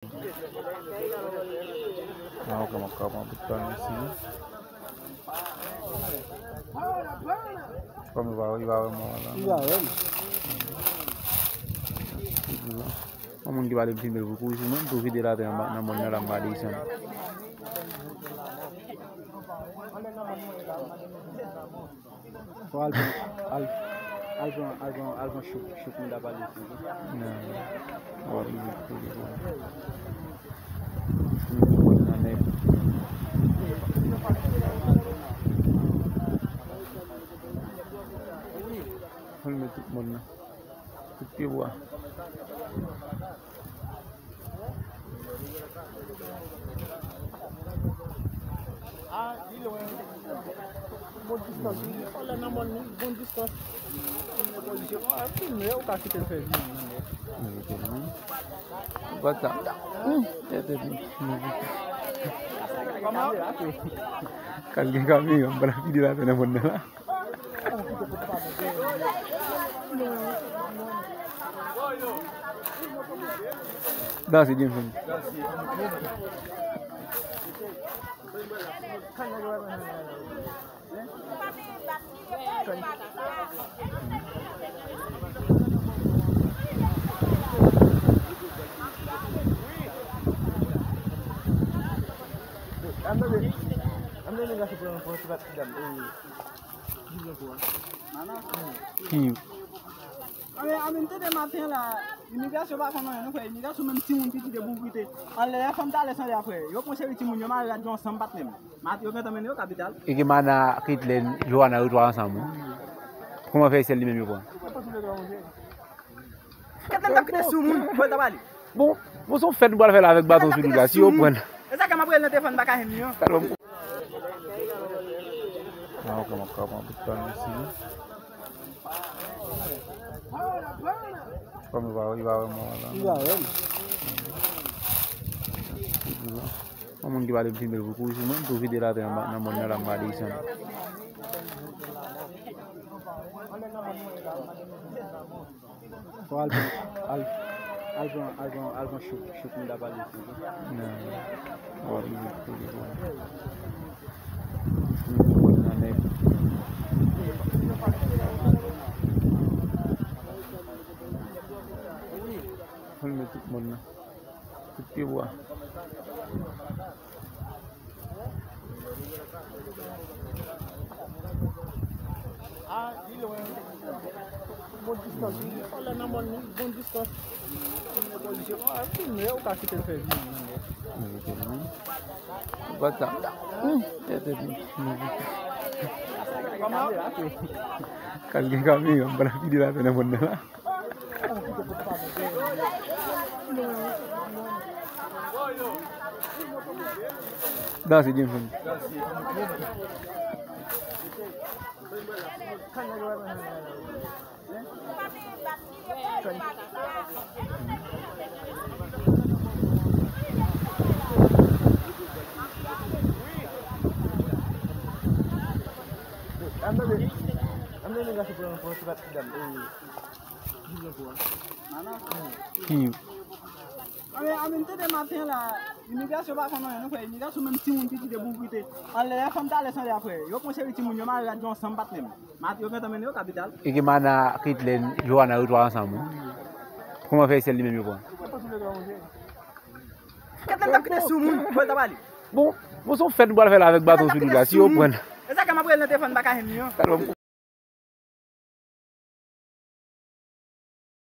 Vamos a colocar uma botana assim. Como vai uma lá. Vamos di balik timber buku sih man tuh video ada namun dalam badi sana. Album shoot me da bali. Nah, oh itu. Helmet mana? Kupi buah. Olha na mão, bom discurso. Primeiro o cara que ele fez. Bata. Kali kami gambar video lah na benda lah. Dah si James. Anda ni kasi pulang po sibat dan amin tu dia mati lah. Ini dia sebab kono yang aku ini dia cuma timun titi dia buku itu. Allah faham tak lesson dia aku. Yo pun saya timun jama kan jom sempat nem. Mati yo kata menyo capital. Iki mana kitlen Joana utwa ensemble. Como fez ele mesmo bom? Kata tak kena sumun boleh tak balik. Bon, vous en faites boire avec bateau sur la si au point. Esa kama boleh nanti fan bakah ni yo. Vamos a colocar uma botana assim. Como vai uma lá. Vamos di balik timber buku sih man tuh video ada namun dalam badi sana. Album shoot me da bali. Nah, oh itu. Helmet mana? Kupi buah. Olha na mão, bom discurso. Primeiro o cara que ele fez. Bata. Kali kami gambar video lah na benda lah. Dah si James. Anda ni kasi pulang po sibat dan amin tu dia mati lah. Ini dia sebab kono yang aku ini dia cuma timun titi dia buku itu. Allah faham tak lesson dia aku. Yo pun saya timun jama kan jom sempat nem. Mati yo kata menyo capital. Iki mana kitlen Joana utwa ensemble. Como fez ele mesmo bom? Kata tak kena sumun boleh tak balik. Bon, vous en faites boire avec bateau sur la si au point. Esa kama boleh nanti fan bakah ni yo.